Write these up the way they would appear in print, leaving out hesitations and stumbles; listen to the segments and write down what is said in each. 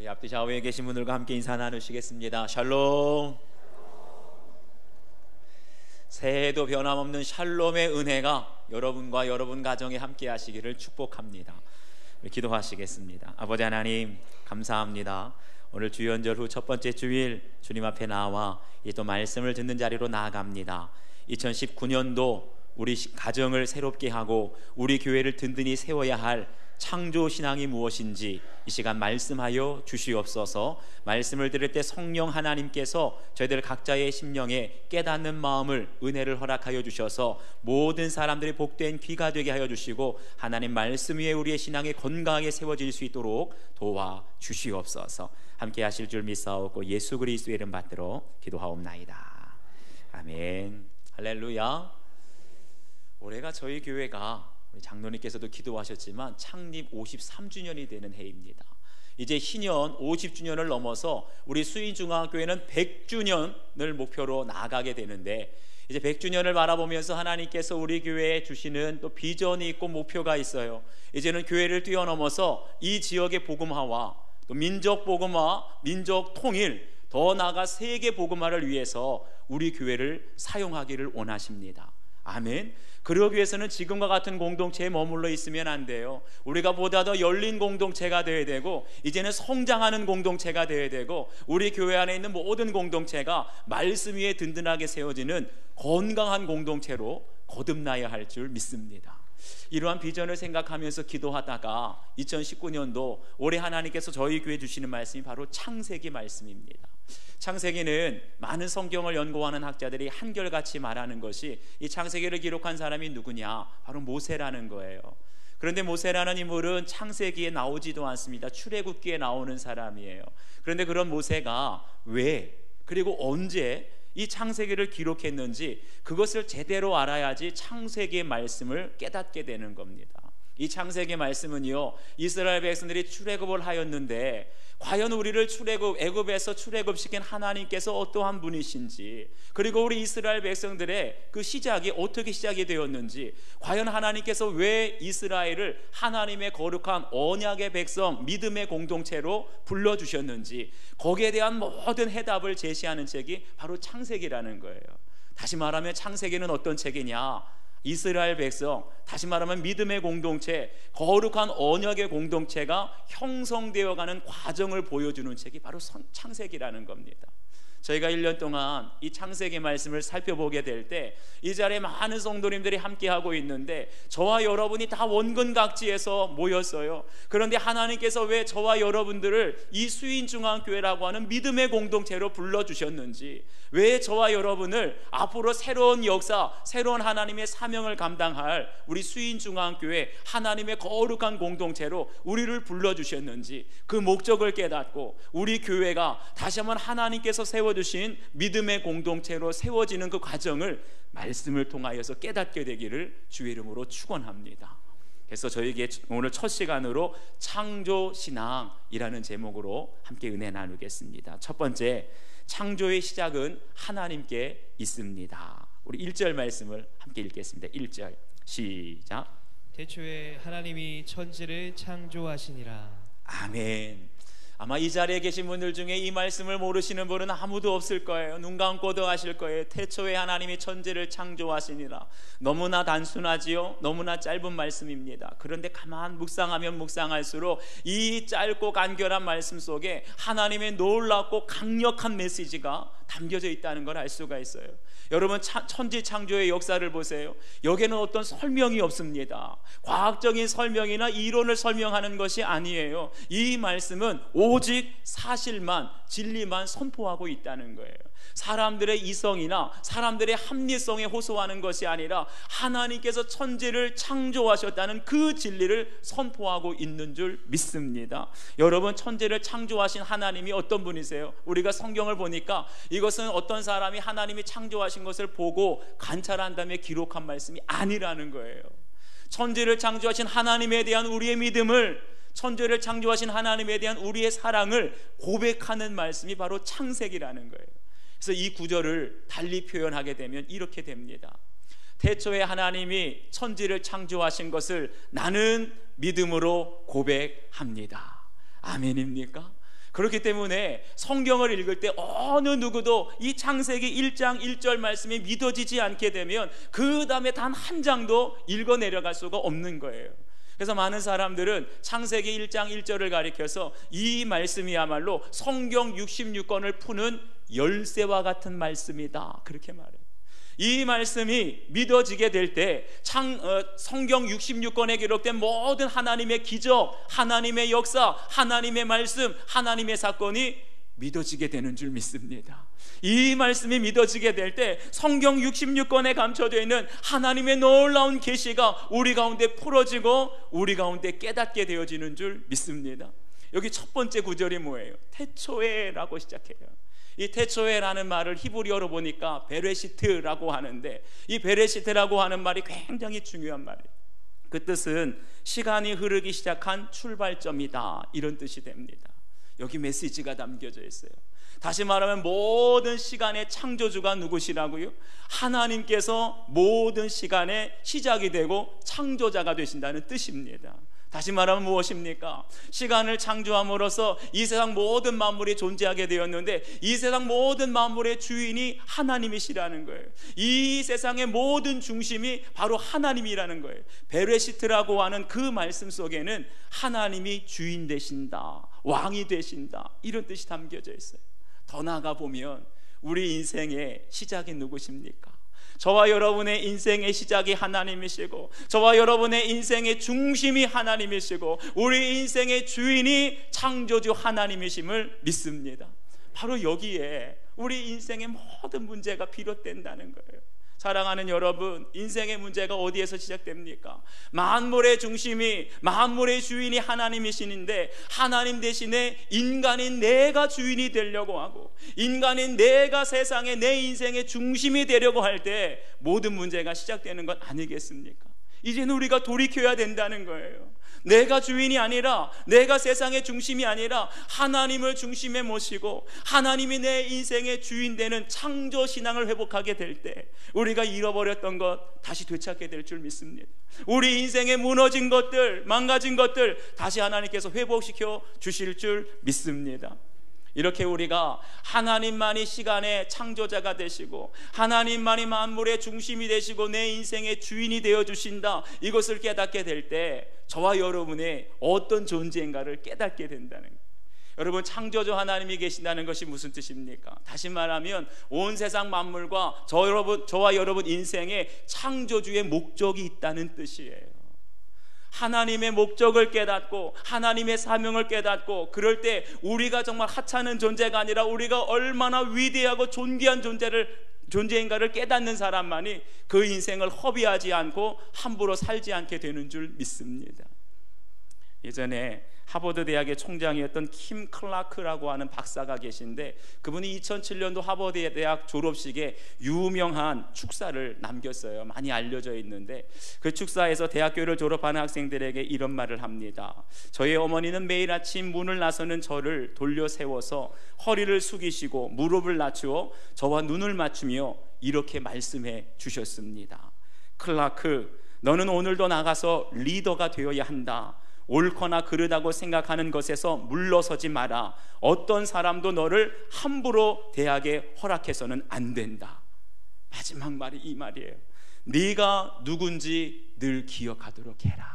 앞뒤 좌우에 계신 분들과 함께 인사 나누시겠습니다. 샬롬. 새해에도 변함없는 샬롬의 은혜가 여러분과 여러분 가정에 함께 하시기를 축복합니다. 기도하시겠습니다. 아버지 하나님, 감사합니다. 오늘 주연절 후 첫 번째 주일 주님 앞에 나와 또 말씀을 듣는 자리로 나아갑니다. 2019년도 우리 가정을 새롭게 하고 우리 교회를 든든히 세워야 할 창조 신앙이 무엇인지 이 시간 말씀하여 주시옵소서. 말씀을 들을 때 성령 하나님께서 저희들 각자의 심령에 깨닫는 마음을, 은혜를 허락하여 주셔서 모든 사람들이 복된 귀가 되게 하여 주시고 하나님 말씀 위에 우리의 신앙이 건강하게 세워질 수 있도록 도와 주시옵소서. 함께 하실 줄 믿사옵고 예수 그리스도의 이름 받들어 기도하옵나이다. 아멘. 할렐루야. 올해가 저희 교회가 우리 장로님께서도 기도하셨지만 창립 53주년이 되는 해입니다. 이제 희년 50주년을 넘어서 우리 수인중앙교회는 100주년을 목표로 나아가게 되는데, 이제 100주년을 바라보면서 하나님께서 우리 교회에 주시는 또 비전이 있고 목표가 있어요. 이제는 교회를 뛰어넘어서 이 지역의 복음화와 또 민족 복음화, 민족 통일, 더 나아가 세계 복음화를 위해서 우리 교회를 사용하기를 원하십니다. 아멘. 그러기 위해서는 지금과 같은 공동체에 머물러 있으면 안 돼요. 우리가 보다 더 열린 공동체가 되어야 되고, 이제는 성장하는 공동체가 되어야 되고, 우리 교회 안에 있는 모든 공동체가 말씀 위에 든든하게 세워지는 건강한 공동체로 거듭나야 할 줄 믿습니다. 이러한 비전을 생각하면서 기도하다가 2019년도 올해 하나님께서 저희 교회에 주시는 말씀이 바로 창세기 말씀입니다. 창세기는 많은 성경을 연구하는 학자들이 한결같이 말하는 것이, 이 창세기를 기록한 사람이 누구냐? 바로 모세라는 거예요. 그런데 모세라는 인물은 창세기에 나오지도 않습니다. 출애굽기에 나오는 사람이에요. 그런데 그런 모세가 왜, 그리고 언제 이 창세기를 기록했는지 그것을 제대로 알아야지 창세기의 말씀을 깨닫게 되는 겁니다. 이 창세기 말씀은요, 이스라엘 백성들이 출애굽을 하였는데 과연 우리를 애굽에서 출애굽시킨 하나님께서 어떠한 분이신지, 그리고 우리 이스라엘 백성들의 그 시작이 어떻게 시작이 되었는지, 과연 하나님께서 왜 이스라엘을 하나님의 거룩한 언약의 백성, 믿음의 공동체로 불러주셨는지, 거기에 대한 모든 해답을 제시하는 책이 바로 창세기라는 거예요. 다시 말하면 창세기는 어떤 책이냐? 이스라엘 백성, 다시 말하면 믿음의 공동체, 거룩한 언약의 공동체가 형성되어가는 과정을 보여주는 책이 바로 창세기라는 겁니다. 저희가 1년 동안 이 창세기 말씀을 살펴보게 될 때 이 자리에 많은 성도님들이 함께하고 있는데 저와 여러분이 다 원근각지에서 모였어요. 그런데 하나님께서 왜 저와 여러분들을 이 수인중앙교회라고 하는 믿음의 공동체로 불러주셨는지, 왜 저와 여러분을 앞으로 새로운 역사, 새로운 하나님의 사명을 감당할 우리 수인중앙교회 하나님의 거룩한 공동체로 우리를 불러주셨는지, 그 목적을 깨닫고 우리 교회가 다시 한번 하나님께서 세워주신 믿음의 공동체로 세워지는 그 과정을 말씀을 통하여서 깨닫게 되기를 주의 이름으로 축원합니다. 그래서 저에게 오늘 첫 시간으로 창조신앙이라는 제목으로 함께 은혜 나누겠습니다. 첫 번째, 창조의 시작은 하나님께 있습니다. 우리 1절 말씀을 함께 읽겠습니다. 1절 시작. 태초에 하나님이 천지를 창조하시니라. 아멘. 아마 이 자리에 계신 분들 중에 이 말씀을 모르시는 분은 아무도 없을 거예요. 눈 감고도 아실 거예요. 태초에 하나님이 천지를 창조하시니라. 너무나 단순하지요. 너무나 짧은 말씀입니다. 그런데 가만 묵상하면 묵상할수록 이 짧고 간결한 말씀 속에 하나님의 놀랍고 강력한 메시지가 담겨져 있다는 걸 알 수가 있어요. 여러분, 천지 창조의 역사를 보세요. 여기에는 어떤 설명이 없습니다. 과학적인 설명이나 이론을 설명하는 것이 아니에요. 이 말씀은 오직 사실만, 진리만 선포하고 있다는 거예요. 사람들의 이성이나 사람들의 합리성에 호소하는 것이 아니라 하나님께서 천지를 창조하셨다는 그 진리를 선포하고 있는 줄 믿습니다. 여러분, 천지를 창조하신 하나님이 어떤 분이세요? 우리가 성경을 보니까 이것은 어떤 사람이 하나님이 창조하신 것을 보고 관찰한 다음에 기록한 말씀이 아니라는 거예요. 천지를 창조하신 하나님에 대한 우리의 믿음을, 천지를 창조하신 하나님에 대한 우리의 사랑을 고백하는 말씀이 바로 창세기라는 거예요. 그래서 이 구절을 달리 표현하게 되면 이렇게 됩니다. 태초에 하나님이 천지를 창조하신 것을 나는 믿음으로 고백합니다. 아멘입니까? 그렇기 때문에 성경을 읽을 때 어느 누구도 이 창세기 1장 1절 말씀이 믿어지지 않게 되면 그 다음에 단 한 장도 읽어 내려갈 수가 없는 거예요. 그래서 많은 사람들은 창세기 1장 1절을 가리켜서 이 말씀이야말로 성경 66권을 푸는 열쇠와 같은 말씀이다, 그렇게 말해요. 이 말씀이 믿어지게 될 때 성경 66권에 기록된 모든 하나님의 기적, 하나님의 역사, 하나님의 말씀, 하나님의 사건이 믿어지게 되는 줄 믿습니다. 이 말씀이 믿어지게 될 때 성경 66권에 감춰져 있는 하나님의 놀라운 계시가 우리 가운데 풀어지고 우리 가운데 깨닫게 되어지는 줄 믿습니다. 여기 첫 번째 구절이 뭐예요? 태초에라고 시작해요. 이 태초에라는 말을 히브리어로 보니까 베레시트라고 하는데, 이 베레시트라고 하는 말이 굉장히 중요한 말이에요. 그 뜻은 시간이 흐르기 시작한 출발점이다, 이런 뜻이 됩니다. 여기 메시지가 담겨져 있어요. 다시 말하면 모든 시간의 창조주가 누구시라고요? 하나님께서 모든 시간의 시작이 되고 창조자가 되신다는 뜻입니다. 다시 말하면 무엇입니까? 시간을 창조함으로써 이 세상 모든 만물이 존재하게 되었는데 이 세상 모든 만물의 주인이 하나님이시라는 거예요. 이 세상의 모든 중심이 바로 하나님이라는 거예요. 베레시트라고 하는 그 말씀 속에는 하나님이 주인 되신다, 왕이 되신다, 이런 뜻이 담겨져 있어요. 더 나아가 보면 우리 인생의 시작이 누구십니까? 저와 여러분의 인생의 시작이 하나님이시고 저와 여러분의 인생의 중심이 하나님이시고 우리 인생의 주인이 창조주 하나님이심을 믿습니다. 바로 여기에 우리 인생의 모든 문제가 비롯된다는 거예요. 사랑하는 여러분, 인생의 문제가 어디에서 시작됩니까? 만물의 중심이, 만물의 주인이 하나님이시는데 하나님 대신에 인간인 내가 주인이 되려고 하고 인간인 내가 세상의 내 인생의 중심이 되려고 할 때 모든 문제가 시작되는 것 아니겠습니까? 이제는 우리가 돌이켜야 된다는 거예요. 내가 주인이 아니라, 내가 세상의 중심이 아니라 하나님을 중심에 모시고 하나님이 내 인생의 주인 되는 창조 신앙을 회복하게 될 때 우리가 잃어버렸던 것 다시 되찾게 될 줄 믿습니다. 우리 인생에 무너진 것들, 망가진 것들 다시 하나님께서 회복시켜 주실 줄 믿습니다. 이렇게 우리가 하나님만이 시간의 창조자가 되시고 하나님만이 만물의 중심이 되시고 내 인생의 주인이 되어주신다, 이것을 깨닫게 될 때 저와 여러분의 어떤 존재인가를 깨닫게 된다는 거예요. 여러분, 창조주 하나님이 계신다는 것이 무슨 뜻입니까? 다시 말하면 온 세상 만물과 저와 여러분 인생에 창조주의 목적이 있다는 뜻이에요. 하나님의 목적을 깨닫고 하나님의 사명을 깨닫고 그럴 때 우리가 정말 하찮은 존재가 아니라 우리가 얼마나 위대하고 존귀한 존재인가를 깨닫는 사람만이 그 인생을 허비하지 않고 함부로 살지 않게 되는 줄 믿습니다. 예전에 하버드 대학의 총장이었던 킴 클라크라고 하는 박사가 계신데 그분이 2007년도 하버드 대학 졸업식에 유명한 축사를 남겼어요. 많이 알려져 있는데 그 축사에서 대학교를 졸업하는 학생들에게 이런 말을 합니다. 저희 어머니는 매일 아침 문을 나서는 저를 돌려 세워서 허리를 숙이시고 무릎을 낮추어 저와 눈을 맞추며 이렇게 말씀해 주셨습니다. 클라크, 너는 오늘도 나가서 리더가 되어야 한다. 옳거나 그르다고 생각하는 것에서 물러서지 마라. 어떤 사람도 너를 함부로 대학에 허락해서는 안 된다. 마지막 말이 이 말이에요. 네가 누군지 늘 기억하도록 해라.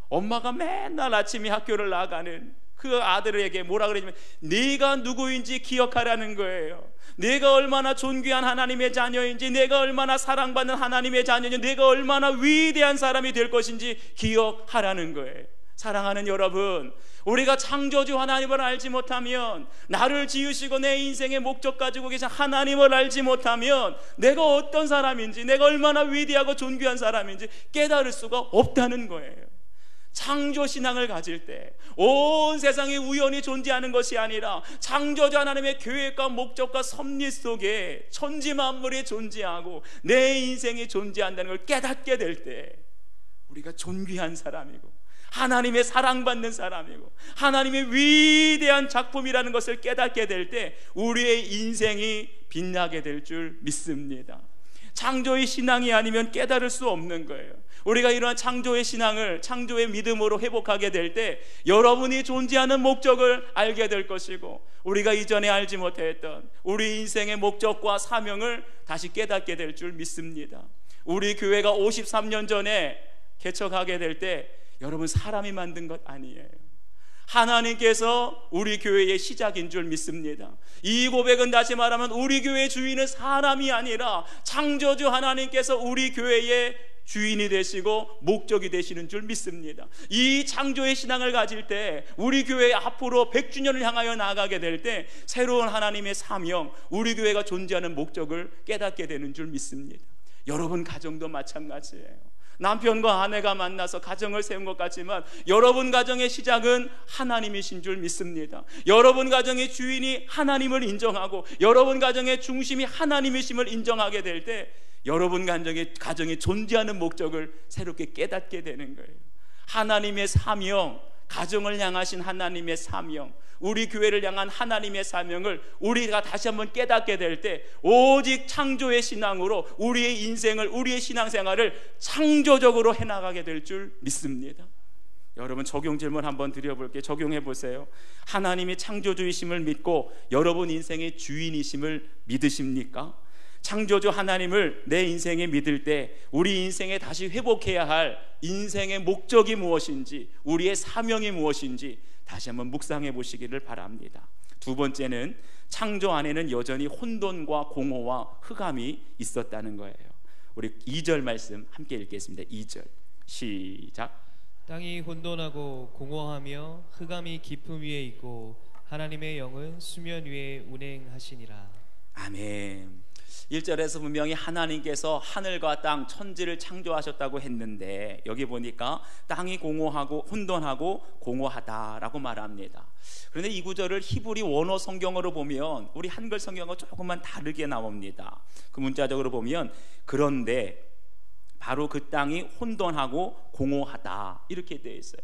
엄마가 맨날 아침에 학교를 나가는 그 아들에게 뭐라 그러냐면 네가 누구인지 기억하라는 거예요. 내가 얼마나 존귀한 하나님의 자녀인지, 내가 얼마나 사랑받는 하나님의 자녀인지, 내가 얼마나 위대한 사람이 될 것인지 기억하라는 거예요. 사랑하는 여러분, 우리가 창조주 하나님을 알지 못하면, 나를 지으시고 내 인생의 목적 가지고 계신 하나님을 알지 못하면 내가 어떤 사람인지, 내가 얼마나 위대하고 존귀한 사람인지 깨달을 수가 없다는 거예요. 창조신앙을 가질 때 온 세상이 우연히 존재하는 것이 아니라 창조주 하나님의 계획과 목적과 섭리 속에 천지만물이 존재하고 내 인생이 존재한다는 걸 깨닫게 될 때 우리가 존귀한 사람이고 하나님의 사랑받는 사람이고 하나님의 위대한 작품이라는 것을 깨닫게 될 때 우리의 인생이 빛나게 될 줄 믿습니다. 창조의 신앙이 아니면 깨달을 수 없는 거예요. 우리가 이러한 창조의 신앙을, 창조의 믿음으로 회복하게 될 때 여러분이 존재하는 목적을 알게 될 것이고, 우리가 이전에 알지 못했던 우리 인생의 목적과 사명을 다시 깨닫게 될 줄 믿습니다. 우리 교회가 53년 전에 개척하게 될 때 여러분, 사람이 만든 것 아니에요. 하나님께서 우리 교회의 시작인 줄 믿습니다. 이 고백은 다시 말하면 우리 교회의 주인은 사람이 아니라 창조주 하나님께서 우리 교회의 주인이 되시고 목적이 되시는 줄 믿습니다. 이 창조의 신앙을 가질 때 우리 교회 앞으로 100주년을 향하여 나아가게 될 때 새로운 하나님의 사명, 우리 교회가 존재하는 목적을 깨닫게 되는 줄 믿습니다. 여러분 가정도 마찬가지예요. 남편과 아내가 만나서 가정을 세운 것 같지만 여러분 가정의 시작은 하나님이신 줄 믿습니다. 여러분 가정의 주인이 하나님을 인정하고 여러분 가정의 중심이 하나님이심을 인정하게 될 때 여러분 가정이 존재하는 목적을 새롭게 깨닫게 되는 거예요. 하나님의 사명, 가정을 향하신 하나님의 사명, 우리 교회를 향한 하나님의 사명을 우리가 다시 한번 깨닫게 될 때 오직 창조의 신앙으로 우리의 인생을, 우리의 신앙생활을 창조적으로 해나가게 될 줄 믿습니다. 여러분, 적용 질문 한번 드려볼게요. 적용해 보세요. 하나님이 창조주이심을 믿고 여러분 인생의 주인이심을 믿으십니까? 창조주 하나님을 내 인생에 믿을 때 우리 인생에 다시 회복해야 할 인생의 목적이 무엇인지, 우리의 사명이 무엇인지 다시 한번 묵상해 보시기를 바랍니다. 두 번째는 창조 안에는 여전히 혼돈과 공허와 흑암이 있었다는 거예요. 우리 2절 말씀 함께 읽겠습니다. 2절 시작. 땅이 혼돈하고 공허하며 흑암이 깊음 위에 있고 하나님의 영은 수면 위에 운행하시니라. 아멘. 1절에서 분명히 하나님께서 하늘과 땅, 천지를 창조하셨다고 했는데 여기 보니까 땅이 공허하고 혼돈하고 공허하다라고 말합니다. 그런데 이 구절을 히브리 원어 성경으로 보면 우리 한글 성경과 조금만 다르게 나옵니다. 그 문자적으로 보면 그런데 바로 그 땅이 혼돈하고 공허하다 이렇게 되어 있어요.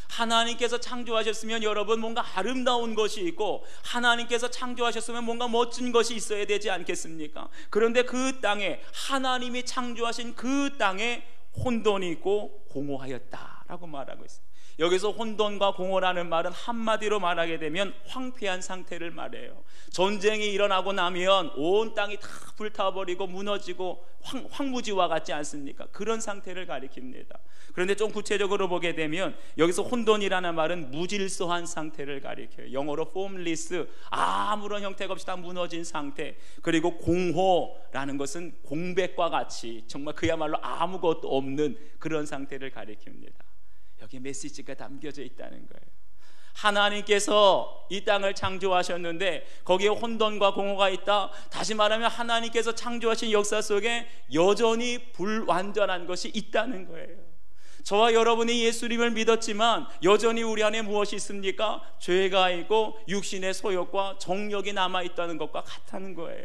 하나님께서 창조하셨으면 여러분 뭔가 아름다운 것이 있고 하나님께서 창조하셨으면 뭔가 멋진 것이 있어야 되지 않겠습니까? 그런데 그 땅에, 하나님이 창조하신 그 땅에 혼돈이 있고 공허하였다라고 말하고 있어요. 여기서 혼돈과 공허라는 말은 한마디로 말하게 되면 황폐한 상태를 말해요. 전쟁이 일어나고 나면 온 땅이 다 불타버리고 무너지고 황무지와 같지 않습니까? 그런 상태를 가리킵니다. 그런데 좀 구체적으로 보게 되면 여기서 혼돈이라는 말은 무질서한 상태를 가리켜요. 영어로 formless, 아무런 형태가 없이 다 무너진 상태. 그리고 공허라는 것은 공백과 같이 정말 그야말로 아무것도 없는 그런 상태를 가리킵니다. 여기 메시지가 담겨져 있다는 거예요. 하나님께서 이 땅을 창조하셨는데 거기에 혼돈과 공허가 있다. 다시 말하면 하나님께서 창조하신 역사 속에 여전히 불완전한 것이 있다는 거예요. 저와 여러분이 예수님을 믿었지만 여전히 우리 안에 무엇이 있습니까? 죄가 있고 육신의 소욕과 정욕이 남아있다는 것과 같다는 거예요.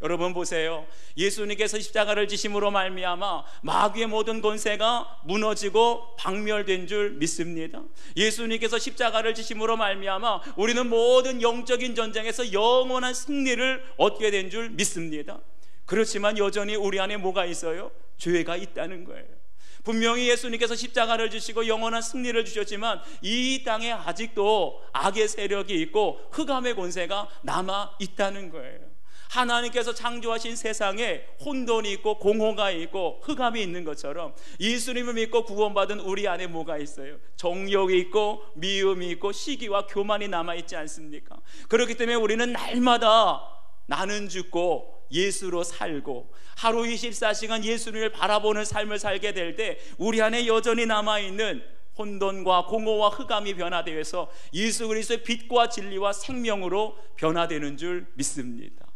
여러분 보세요. 예수님께서 십자가를 지심으로 말미암아 마귀의 모든 권세가 무너지고 박멸된 줄 믿습니다. 예수님께서 십자가를 지심으로 말미암아 우리는 모든 영적인 전쟁에서 영원한 승리를 얻게 된 줄 믿습니다. 그렇지만 여전히 우리 안에 뭐가 있어요? 죄가 있다는 거예요. 분명히 예수님께서 십자가를 지시고 영원한 승리를 주셨지만 이 땅에 아직도 악의 세력이 있고 흑암의 권세가 남아 있다는 거예요. 하나님께서 창조하신 세상에 혼돈이 있고 공허가 있고 흑암이 있는 것처럼 예수님을 믿고 구원받은 우리 안에 뭐가 있어요? 정욕이 있고 미움이 있고 시기와 교만이 남아있지 않습니까? 그렇기 때문에 우리는 날마다 나는 죽고 예수로 살고 하루 24시간 예수님을 바라보는 삶을 살게 될 때 우리 안에 여전히 남아있는 혼돈과 공허와 흑암이 변화되어서 예수 그리스도의 빛과 진리와 생명으로 변화되는 줄 믿습니다.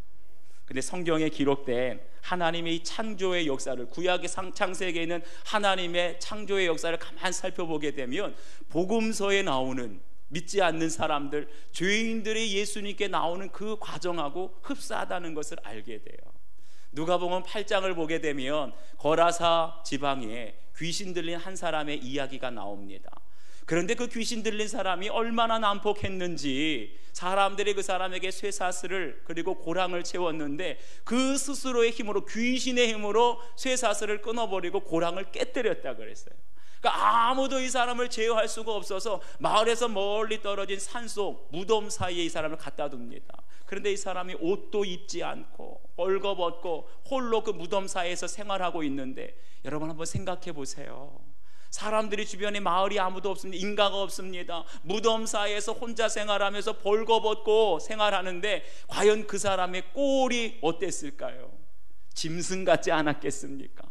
근데 성경에 기록된 하나님의 창조의 역사를, 구약의 창세기에 있는 하나님의 창조의 역사를 가만히 살펴보게 되면 복음서에 나오는 믿지 않는 사람들, 죄인들이 예수님께 나오는 그 과정하고 흡사하다는 것을 알게 돼요. 누가복음 8장을 보게 되면 거라사 지방에 귀신 들린 한 사람의 이야기가 나옵니다. 그런데 그 귀신 들린 사람이 얼마나 난폭했는지 사람들이 그 사람에게 쇠사슬을 그리고 고랑을 채웠는데 그 스스로의 힘으로, 귀신의 힘으로 쇠사슬을 끊어버리고 고랑을 깨뜨렸다 그랬어요. 그러니까 아무도 이 사람을 제어할 수가 없어서 마을에서 멀리 떨어진 산속 무덤 사이에 이 사람을 갖다 둡니다. 그런데 이 사람이 옷도 입지 않고 벌거벗고 홀로 그 무덤 사이에서 생활하고 있는데, 여러분 한번 생각해 보세요. 사람들이 주변에, 마을이 아무도 없습니다. 인가가 없습니다. 무덤 사이에서 혼자 생활하면서 벌거벗고 생활하는데 과연 그 사람의 꼴이 어땠을까요? 짐승 같지 않았겠습니까?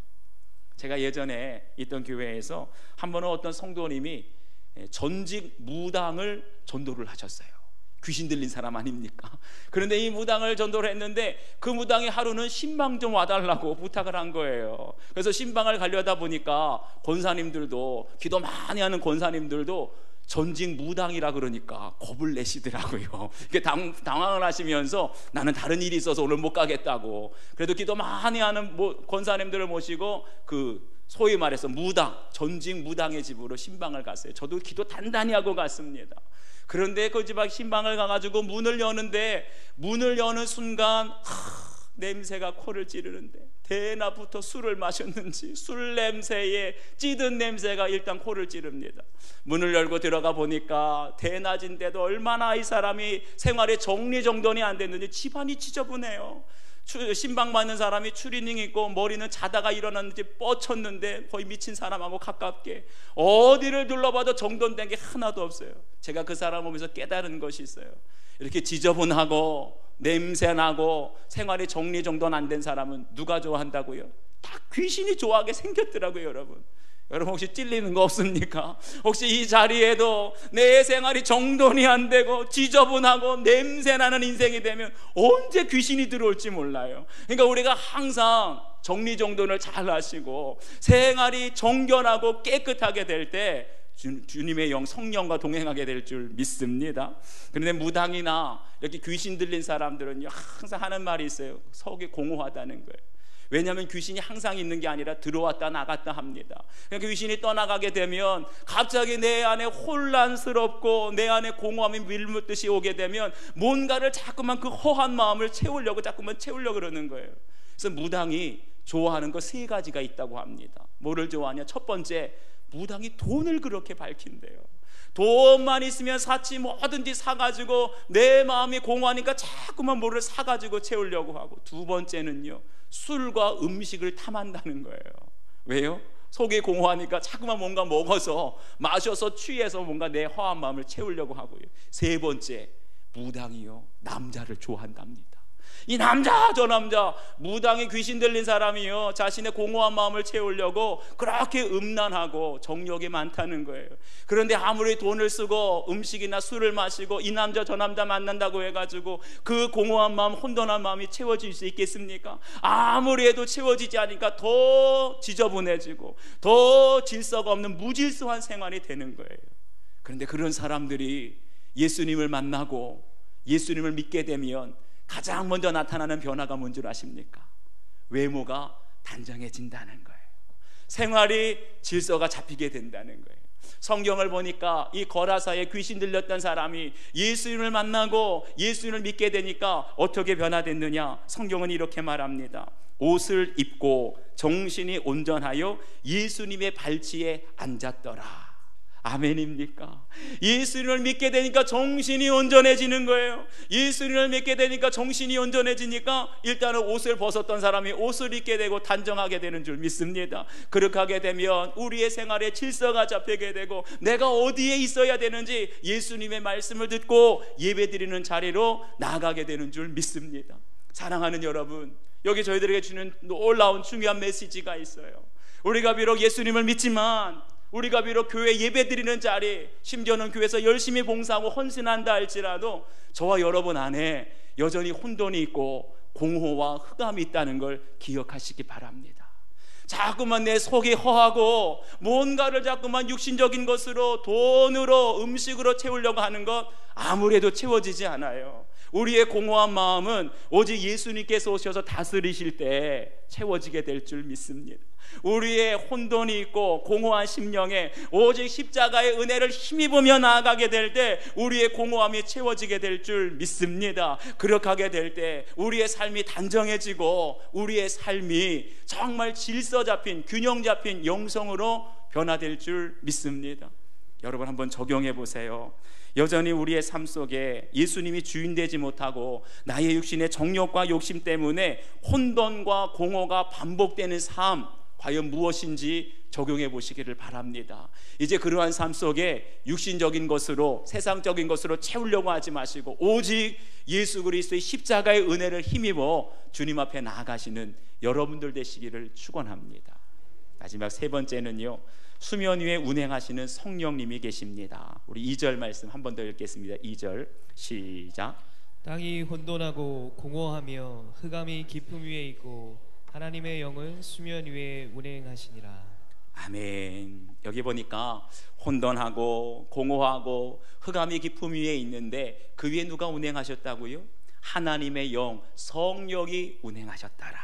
제가 예전에 있던 교회에서 한 번은 어떤 성도님이 전직 무당을 전도를 하셨어요. 귀신 들린 사람 아닙니까? 그런데 이 무당을 전도를 했는데 그 무당이 하루는 신방 좀 와달라고 부탁을 한 거예요. 그래서 신방을 가려다 보니까 권사님들도, 기도 많이 하는 권사님들도 전직 무당이라 그러니까 겁을 내시더라고요. 이렇게 당황을 하시면서 나는 다른 일이 있어서 오늘 못 가겠다고. 그래도 기도 많이 하는 권사님들을 모시고 그 소위 말해서 무당, 전직 무당의 집으로 신방을 갔어요. 저도 기도 단단히 하고 갔습니다. 그런데 그 집 신방을 가가지고 문을 여는데, 문을 여는 순간 냄새가 코를 찌르는데, 대낮부터 술을 마셨는지 술 냄새에 찌든 냄새가 일단 코를 찌릅니다. 문을 열고 들어가 보니까 대낮인데도 얼마나 이 사람이 생활에 정리정돈이 안 됐는지 집안이 지저분해요. 신방 받는 사람이 추리닝 입고 머리는 자다가 일어났는지 뻗쳤는데 거의 미친 사람하고 가깝게, 어디를 둘러봐도 정돈된 게 하나도 없어요. 제가 그 사람 보면서 깨달은 것이 있어요. 이렇게 지저분하고 냄새나고 생활이 정리정돈 안 된 사람은 누가 좋아한다고요? 다 귀신이 좋아하게 생겼더라고요. 여러분 혹시 찔리는 거 없습니까? 혹시 이 자리에도 내 생활이 정돈이 안 되고 지저분하고 냄새나는 인생이 되면 언제 귀신이 들어올지 몰라요. 그러니까 우리가 항상 정리정돈을 잘 하시고 생활이 정결하고 깨끗하게 될 때 주님의 영, 성령과 동행하게 될 줄 믿습니다. 그런데 무당이나 이렇게 귀신 들린 사람들은 항상 하는 말이 있어요. 속이 공허하다는 거예요. 왜냐하면 귀신이 항상 있는 게 아니라 들어왔다 나갔다 합니다. 그러니까 귀신이 떠나가게 되면 갑자기 내 안에 혼란스럽고 내 안에 공허함이 밀묻듯이 오게 되면 뭔가를 자꾸만 그 허한 마음을 채우려고 그러는 거예요. 그래서 무당이 좋아하는 거 3가지가 있다고 합니다. 뭐를 좋아하냐? 첫 번째, 무당이 돈을 그렇게 밝힌대요. 돈만 있으면 사치 뭐든지 사가지고 내 마음이 공허하니까 자꾸만 뭐를 사가지고 채우려고 하고, 두 번째는요, 술과 음식을 탐한다는 거예요. 왜요? 속이 공허하니까 자꾸만 뭔가 먹어서 마셔서 취해서 뭔가 내 허한 마음을 채우려고 하고요. 세 번째, 무당이요, 남자를 좋아한답니다. 이 남자 저 남자, 무당이 귀신 들린 사람이요, 자신의 공허한 마음을 채우려고 그렇게 음란하고 정욕이 많다는 거예요. 그런데 아무리 돈을 쓰고 음식이나 술을 마시고 이 남자 저 남자 만난다고 해가지고 그 공허한 마음, 혼돈한 마음이 채워질 수 있겠습니까? 아무리 해도 채워지지 않으니까 더 지저분해지고 더 질서가 없는 무질서한 생활이 되는 거예요. 그런데 그런 사람들이 예수님을 만나고 예수님을 믿게 되면 가장 먼저 나타나는 변화가 뭔 줄 아십니까? 외모가 단정해진다는 거예요. 생활이 질서가 잡히게 된다는 거예요. 성경을 보니까 이 거라사에 귀신 들렸던 사람이 예수님을 만나고 예수님을 믿게 되니까 어떻게 변화됐느냐? 성경은 이렇게 말합니다. 옷을 입고 정신이 온전하여 예수님의 발치에 앉았더라. 아멘입니까? 예수님을 믿게 되니까 정신이 온전해지는 거예요. 예수님을 믿게 되니까 정신이 온전해지니까 일단은 옷을 벗었던 사람이 옷을 입게 되고 단정하게 되는 줄 믿습니다. 그렇게 하게 되면 우리의 생활에 질서가 잡히게 되고 내가 어디에 있어야 되는지 예수님의 말씀을 듣고 예배드리는 자리로 나아가게 되는 줄 믿습니다. 사랑하는 여러분, 여기 저희들에게 주는 놀라운 중요한 메시지가 있어요. 우리가 비록 예수님을 믿지만, 우리가 비록 교회 예배드리는 자리, 심지어는 교회에서 열심히 봉사하고 헌신한다 할지라도 저와 여러분 안에 여전히 혼돈이 있고 공허와 흑암이 있다는 걸 기억하시기 바랍니다. 자꾸만 내 속이 허하고 뭔가를 자꾸만 육신적인 것으로, 돈으로, 음식으로 채우려고 하는 것 아무래도 채워지지 않아요. 우리의 공허한 마음은 오직 예수님께서 오셔서 다스리실 때 채워지게 될 줄 믿습니다. 우리의 혼돈이 있고 공허한 심령에 오직 십자가의 은혜를 힘입으며 나아가게 될 때 우리의 공허함이 채워지게 될 줄 믿습니다. 그렇게 하게 될 때 우리의 삶이 단정해지고 우리의 삶이 정말 질서 잡힌, 균형 잡힌 영성으로 변화될 줄 믿습니다. 여러분 한번 적용해 보세요. 여전히 우리의 삶 속에 예수님이 주인 되지 못하고 나의 육신의 정욕과 욕심 때문에 혼돈과 공허가 반복되는 삶, 과연 무엇인지 적용해 보시기를 바랍니다. 이제 그러한 삶 속에 육신적인 것으로, 세상적인 것으로 채우려고 하지 마시고 오직 예수 그리스도의 십자가의 은혜를 힘입어 주님 앞에 나아가시는 여러분들 되시기를 축원합니다. 마지막 세 번째는요, 수면 위에 운행하시는 성령님이 계십니다. 우리 2절 말씀 한 번 더 읽겠습니다. 2절 시작. 땅이 혼돈하고 공허하며 흑암이 깊음 위에 있고 하나님의 영은 수면 위에 운행하시니라. 아멘. 여기 보니까 혼돈하고 공허하고 흑암이 깊음 위에 있는데 그 위에 누가 운행하셨다고요? 하나님의 영, 성령이 운행하셨더라.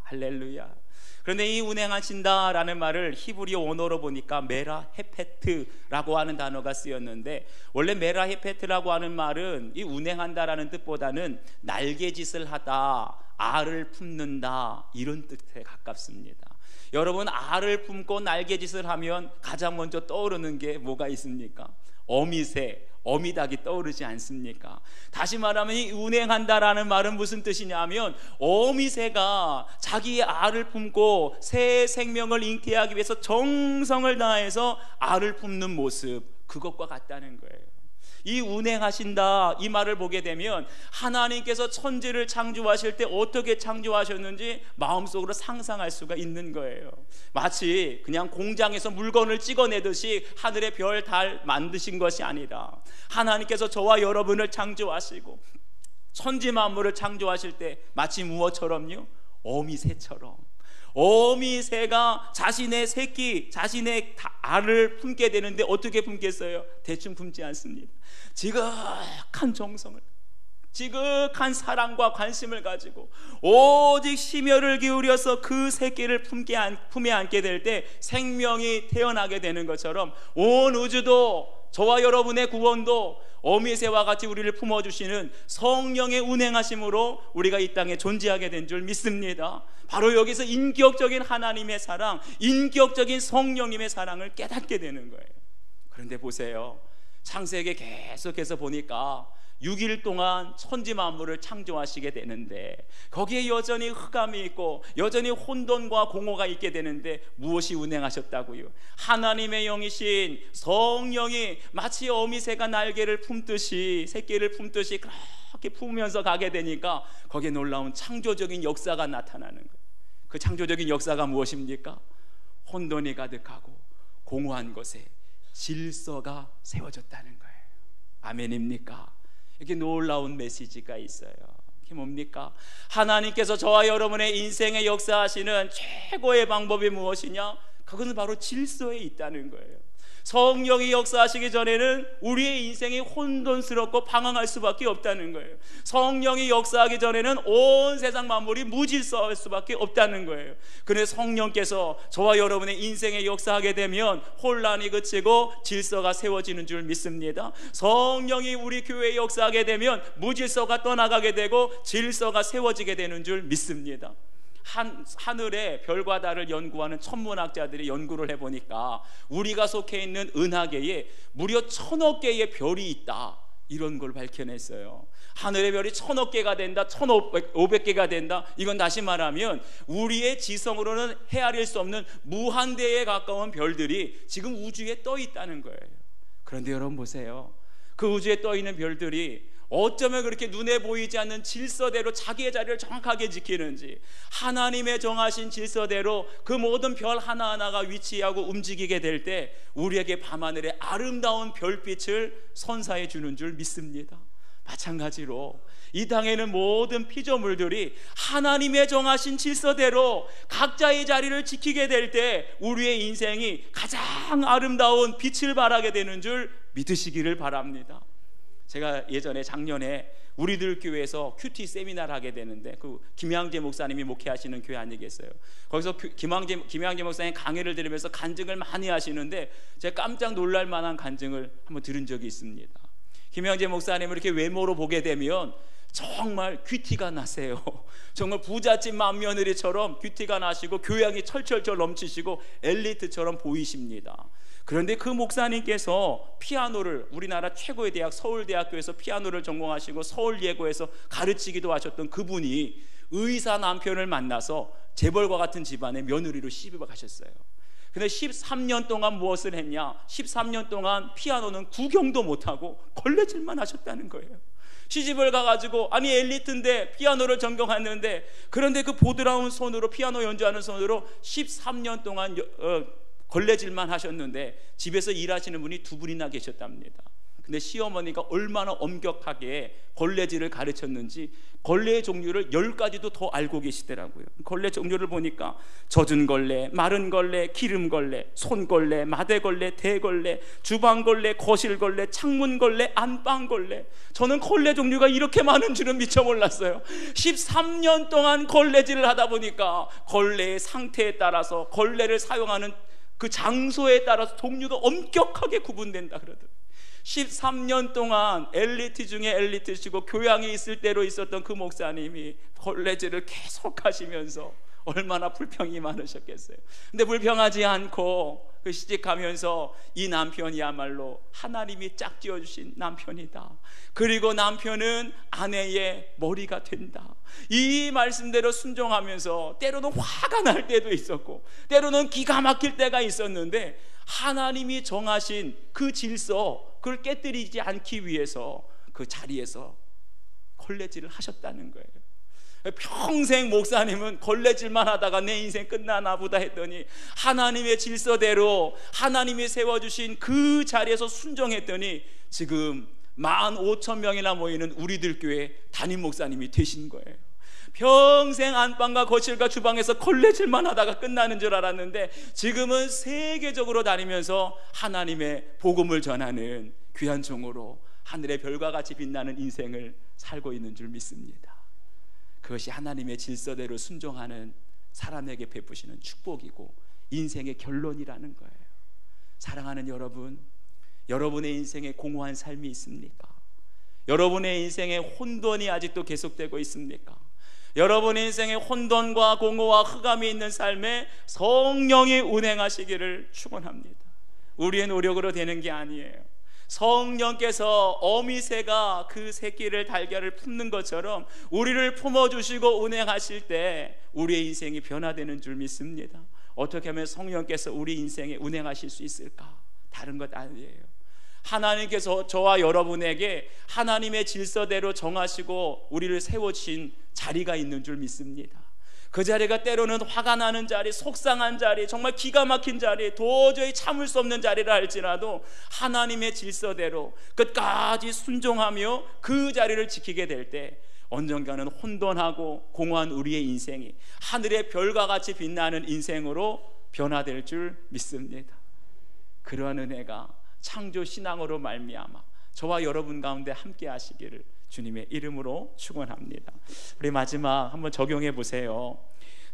할렐루야. 그런데 이 운행하신다라는 말을 히브리어 원어로 보니까 메라 헤페트라고 하는 단어가 쓰였는데, 원래 메라 헤페트라고 하는 말은 이 운행한다라는 뜻보다는 날개짓을 하다, 알을 품는다, 이런 뜻에 가깝습니다. 여러분, 알을 품고 날개짓을 하면 가장 먼저 떠오르는 게 뭐가 있습니까? 어미새, 어미닭이 떠오르지 않습니까? 다시 말하면 이 운행한다라는 말은 무슨 뜻이냐면 어미새가 자기의 알을 품고 새 생명을 잉태하기 위해서 정성을 다해서 알을 품는 모습, 그것과 같다는 거예요. 이 운행하신다 이 말을 보게 되면 하나님께서 천지를 창조하실 때 어떻게 창조하셨는지 마음속으로 상상할 수가 있는 거예요. 마치 그냥 공장에서 물건을 찍어내듯이 하늘의 별, 달 만드신 것이 아니라 하나님께서 저와 여러분을 창조하시고 천지 만물을 창조하실 때 마치 무엇처럼요? 어미새처럼, 어미새가 자신의 새끼, 자신의 알을 품게 되는데 어떻게 품겠어요? 대충 품지 않습니다. 지극한 정성을, 지극한 사랑과 관심을 가지고 오직 심혈을 기울여서 그 새끼를 품에 안게 될 때 생명이 태어나게 되는 것처럼 온 우주도, 저와 여러분의 구원도 어미새와 같이 우리를 품어주시는 성령의 운행하심으로 우리가 이 땅에 존재하게 된 줄 믿습니다. 바로 여기서 인격적인 하나님의 사랑, 인격적인 성령님의 사랑을 깨닫게 되는 거예요. 그런데 보세요, 창세기에 계속해서 보니까 6일 동안 천지 만물을 창조하시게 되는데 거기에 여전히 흑암이 있고 여전히 혼돈과 공허가 있게 되는데 무엇이 운행하셨다고요? 하나님의 영이신 성령이 마치 어미새가 날개를 품듯이, 새끼를 품듯이 그렇게 품으면서 가게 되니까 거기에 놀라운 창조적인 역사가 나타나는 거예요. 그 창조적인 역사가 무엇입니까? 혼돈이 가득하고 공허한 곳에 질서가 세워졌다는 거예요. 아멘입니까? 이렇게 놀라운 메시지가 있어요. 그게 뭡니까? 하나님께서 저와 여러분의 인생에 역사하시는 최고의 방법이 무엇이냐? 그것은 바로 질서에 있다는 거예요. 성령이 역사하시기 전에는 우리의 인생이 혼돈스럽고 방황할 수밖에 없다는 거예요. 성령이 역사하기 전에는 온 세상 만물이 무질서할 수밖에 없다는 거예요. 그런데 성령께서 저와 여러분의 인생에 역사하게 되면 혼란이 그치고 질서가 세워지는 줄 믿습니다. 성령이 우리 교회에 역사하게 되면 무질서가 떠나가게 되고 질서가 세워지게 되는 줄 믿습니다. 하늘의 별과 달을 연구하는 천문학자들이 연구를 해보니까 우리가 속해 있는 은하계에 무려 1000억 개의 별이 있다, 이런 걸 밝혀냈어요. 하늘의 별이 1000억 개가 된다, 1500개가 된다. 이건 다시 말하면 우리의 지성으로는 헤아릴 수 없는 무한대에 가까운 별들이 지금 우주에 떠 있다는 거예요. 그런데 여러분 보세요, 그 우주에 떠 있는 별들이 어쩌면 그렇게 눈에 보이지 않는 질서대로 자기의 자리를 정확하게 지키는지, 하나님의 정하신 질서대로 그 모든 별 하나하나가 위치하고 움직이게 될 때 우리에게 밤하늘의 아름다운 별빛을 선사해 주는 줄 믿습니다. 마찬가지로 이 땅에는 모든 피조물들이 하나님의 정하신 질서대로 각자의 자리를 지키게 될 때 우리의 인생이 가장 아름다운 빛을 발하게 되는 줄 믿으시기를 바랍니다. 제가 예전에 작년에 우리들 교회에서 큐티 세미나를 하게 되는데, 그 김양재 목사님이 목회하시는 교회 아니겠어요? 거기서 김양재 목사님 강의를 들으면서 간증을 많이 하시는데, 제가 깜짝 놀랄 만한 간증을 한번 들은 적이 있습니다. 김양재 목사님을 이렇게 외모로 보게 되면 정말 큐티가 나세요. 정말 부잣집 맏며느리처럼 큐티가 나시고 교양이 철철철 넘치시고 엘리트처럼 보이십니다. 그런데 그 목사님께서 피아노를, 우리나라 최고의 대학 서울대학교에서 피아노를 전공하시고 서울예고에서 가르치기도 하셨던 그분이 의사 남편을 만나서 재벌과 같은 집안의 며느리로 시집을 가셨어요. 근데 13년 동안 무엇을 했냐? 13년 동안 피아노는 구경도 못하고 걸레질만 하셨다는 거예요. 시집을 가가지고, 아니 엘리트인데 피아노를 전공했는데, 그런데 그 보드라운 손으로, 피아노 연주하는 손으로 13년 동안 걸레질만 하셨는데 집에서 일하시는 분이 2분이나 계셨답니다. 근데 시어머니가 얼마나 엄격하게 걸레질을 가르쳤는지 걸레의 종류를 10가지도 더 알고 계시더라고요. 걸레 종류를 보니까 젖은 걸레, 마른 걸레, 기름 걸레, 손걸레, 마대걸레, 대걸레, 주방걸레, 거실걸레, 창문걸레, 안방걸레. 저는 걸레 종류가 이렇게 많은 줄은 미처 몰랐어요. 13년 동안 걸레질을 하다 보니까 걸레의 상태에 따라서, 걸레를 사용하는 그 장소에 따라서 종류가 엄격하게 구분된다 그러더라고요. 13년 동안 엘리트 중에 엘리트시고 교양이 있을 대로 있었던 그 목사님이 걸레질을 계속 하시면서 얼마나 불평이 많으셨겠어요. 근데 불평하지 않고 그 시집가면서 이 남편이야말로 하나님이 짝지어주신 남편이다. 그리고 남편은 아내의 머리가 된다. 이 말씀대로 순종하면서 때로는 화가 날 때도 있었고 때로는 기가 막힐 때가 있었는데, 하나님이 정하신 그 질서, 그걸 깨뜨리지 않기 위해서 그 자리에서 걸레질을 하셨다는 거예요. 평생 목사님은 걸레질만 하다가 내 인생 끝나나 보다 했더니 하나님의 질서대로 하나님이 세워주신 그 자리에서 순종했더니 지금 15,000명이나 모이는 우리들 교회 담임 목사님이 되신 거예요. 평생 안방과 거실과 주방에서 걸레질만 하다가 끝나는 줄 알았는데 지금은 세계적으로 다니면서 하나님의 복음을 전하는 귀한 종으로 하늘의 별과 같이 빛나는 인생을 살고 있는 줄 믿습니다. 그것이 하나님의 질서대로 순종하는 사람에게 베푸시는 축복이고 인생의 결론이라는 거예요. 사랑하는 여러분, 여러분의 인생에 공허한 삶이 있습니까? 여러분의 인생에 혼돈이 아직도 계속되고 있습니까? 여러분의 인생에 혼돈과 공허와 흑암이 있는 삶에 성령이 운행하시기를 축원합니다. 우리의 노력으로 되는 게 아니에요. 성령께서 어미새가 그 새끼를 달걀을 품는 것처럼 우리를 품어주시고 운행하실 때 우리의 인생이 변화되는 줄 믿습니다. 어떻게 하면 성령께서 우리 인생에 운행하실 수 있을까? 다른 것 아니에요. 하나님께서 저와 여러분에게 하나님의 질서대로 정하시고 우리를 세워주신 자리가 있는 줄 믿습니다. 그 자리가 때로는 화가 나는 자리, 속상한 자리, 정말 기가 막힌 자리, 도저히 참을 수 없는 자리라 할지라도 하나님의 질서대로 끝까지 순종하며 그 자리를 지키게 될 때 언젠가는 혼돈하고 공허한 우리의 인생이 하늘의 별과 같이 빛나는 인생으로 변화될 줄 믿습니다. 그러한 은혜가 창조 신앙으로 말미암아 저와 여러분 가운데 함께 하시기를 주님의 이름으로 축원합니다. 우리 마지막 한번 적용해 보세요.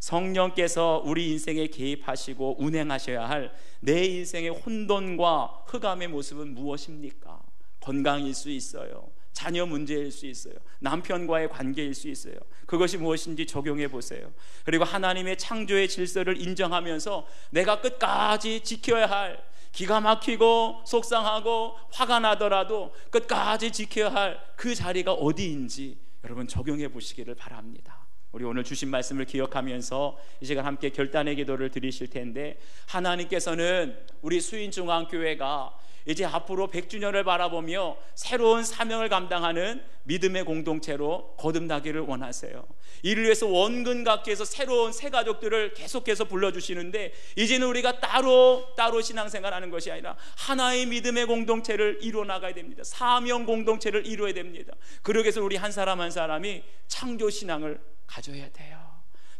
성령께서 우리 인생에 개입하시고 운행하셔야 할 내 인생의 혼돈과 흑암의 모습은 무엇입니까? 건강일 수 있어요. 자녀 문제일 수 있어요. 남편과의 관계일 수 있어요. 그것이 무엇인지 적용해 보세요. 그리고 하나님의 창조의 질서를 인정하면서 내가 끝까지 지켜야 할, 기가 막히고 속상하고 화가 나더라도 끝까지 지켜야 할 그 자리가 어디인지 여러분 적용해 보시기를 바랍니다. 우리 오늘 주신 말씀을 기억하면서 이 시간 함께 결단의 기도를 드리실 텐데, 하나님께서는 우리 수인중앙교회가 이제 앞으로 100주년을 바라보며 새로운 사명을 감당하는 믿음의 공동체로 거듭나기를 원하세요. 이를 위해서 원근각지에서 새로운 새 가족들을 계속해서 불러주시는데, 이제는 우리가 따로 신앙생활하는 것이 아니라 하나의 믿음의 공동체를 이루어 나가야 됩니다. 사명 공동체를 이루어야 됩니다. 그러기 위해서 우리 한 사람 한 사람이 창조신앙을 가져야 돼요.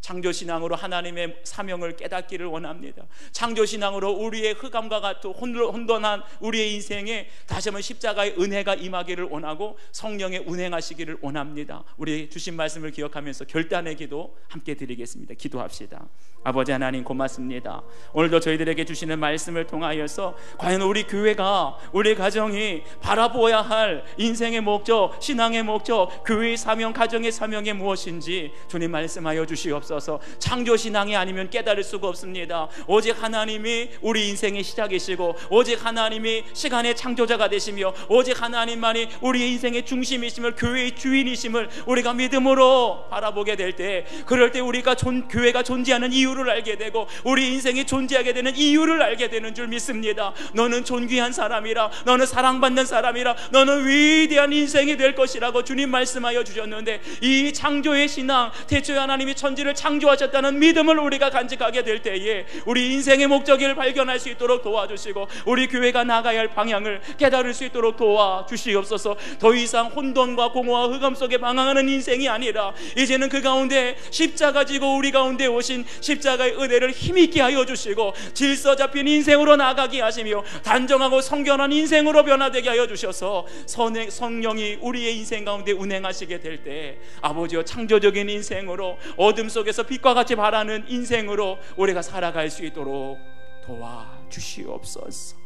창조신앙으로 하나님의 사명을 깨닫기를 원합니다. 창조신앙으로 우리의 흑암과 같은 혼돈한 우리의 인생에 다시 한번 십자가의 은혜가 임하기를 원하고 성령의 운행하시기를 원합니다. 우리 주신 말씀을 기억하면서 결단의 기도 함께 드리겠습니다. 기도합시다. 아버지 하나님 고맙습니다. 오늘도 저희들에게 주시는 말씀을 통하여서 과연 우리 교회가, 우리 가정이 바라보아야 할 인생의 목적, 신앙의 목적, 교회의 사명, 가정의 사명이 무엇인지 주님 말씀하여 주시옵소서. 창조신앙이 아니면 깨달을 수가 없습니다. 오직 하나님이 우리 인생의 시작이시고, 오직 하나님이 시간의 창조자가 되시며, 오직 하나님만이 우리의 인생의 중심이심을, 교회의 주인이심을 우리가 믿음으로 바라보게 될 때, 그럴 때 우리가 교회가 존재하는 이유를 알게 되고 우리 인생이 존재하게 되는 이유를 알게 되는 줄 믿습니다. 너는 존귀한 사람이라, 너는 사랑받는 사람이라, 너는 위대한 인생이 될 것이라고 주님 말씀하여 주셨는데, 이 창조의 신앙, 태초에 하나님이 천지를 창조하셨다는 믿음을 우리가 간직하게 될 때에 우리 인생의 목적을 발견할 수 있도록 도와주시고, 우리 교회가 나가야 할 방향을 깨달을 수 있도록 도와주시옵소서. 더 이상 혼돈과 공허와 흑암 속에 방황하는 인생이 아니라 이제는 그 가운데 십자가 지고 우리 가운데 오신 십자가의 은혜를 힘있게 하여 주시고, 질서 잡힌 인생으로 나가게 하시며 단정하고 성결한 인생으로 변화되게 하여 주셔서 성령이 우리의 인생 가운데 운행하시게 될 때, 아버지여, 창조적인 인생으로, 어둠 속에서 빛과 같이 바라는 인생으로 우리가 살아갈 수 있도록 도와주시옵소서.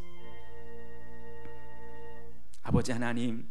아버지 하나님,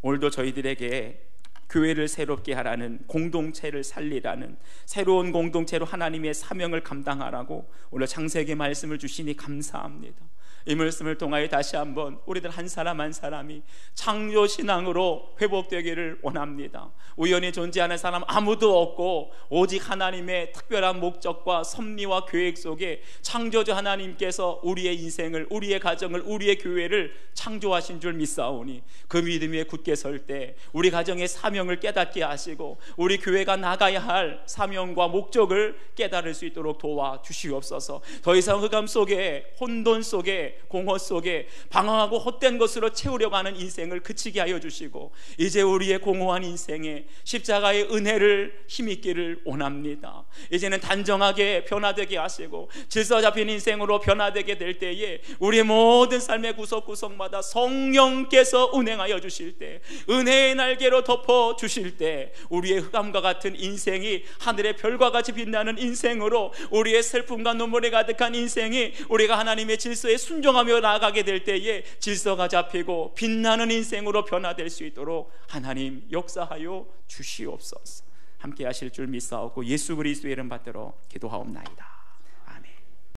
오늘도 저희들에게 교회를 새롭게 하라는, 공동체를 살리라는, 새로운 공동체로 하나님의 사명을 감당하라고 오늘 창세기 말씀을 주시니 감사합니다. 이 말씀을 통하여 다시 한번 우리들 한 사람 한 사람이 창조신앙으로 회복되기를 원합니다. 우연히 존재하는 사람 아무도 없고 오직 하나님의 특별한 목적과 섭리와 계획 속에 창조주 하나님께서 우리의 인생을, 우리의 가정을, 우리의 교회를 창조하신 줄 믿사오니, 그 믿음 위에 굳게 설 때 우리 가정의 사명을 깨닫게 하시고 우리 교회가 나가야 할 사명과 목적을 깨달을 수 있도록 도와주시옵소서. 더 이상 흑암 속에, 혼돈 속에, 공허 속에 방황하고 헛된 것으로 채우려고 하는 인생을 그치게 하여 주시고, 이제 우리의 공허한 인생에 십자가의 은혜를 힘있기를 원합니다. 이제는 단정하게 변화되게 하시고 질서 잡힌 인생으로 변화되게 될 때에 우리의 모든 삶의 구석구석마다 성령께서 운행하여 주실 때, 은혜의 날개로 덮어 주실 때, 우리의 흑암과 같은 인생이 하늘의 별과 같이 빛나는 인생으로, 우리의 슬픔과 눈물이 가득한 인생이 우리가 하나님의 질서에 순종하며 나아가게 될 때에 질서가 잡히고 빛나는 인생으로 변화될 수 있도록 하나님 역사하여 주시옵소서. 함께 하실 줄 믿사옵고 예수 그리스도의 이름 받들어 기도하옵나이다.